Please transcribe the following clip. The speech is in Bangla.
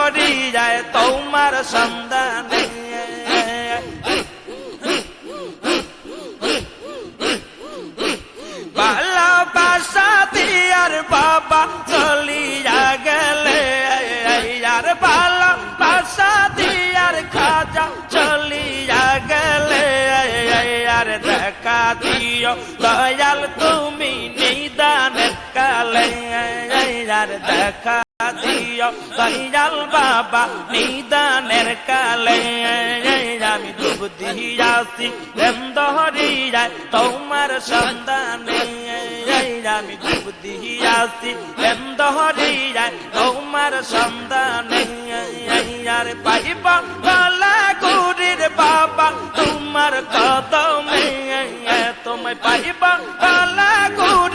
দরিয়ায় তোমার সন্ধানে ভালোবাসা দিয়ার বাবা চলিয়া গেলে আর ভালোবাসা দিয়ার খাজা চলিয়া গেলে আর দেখা দিও দয়াল তুমি নিদানের কালে আর দেখা দিও দয়াল বাবা নিদানের কালে আমি ডুব দিয়াছি দরিয়ায় তোমার সন্ধানে আমি ডুব দিয়াছি দরিয়ায় তোমার সন্ধানে আর পাইব গলা গুরির বাবা তোমার কদমে তোমায় পাইব গলা গুরি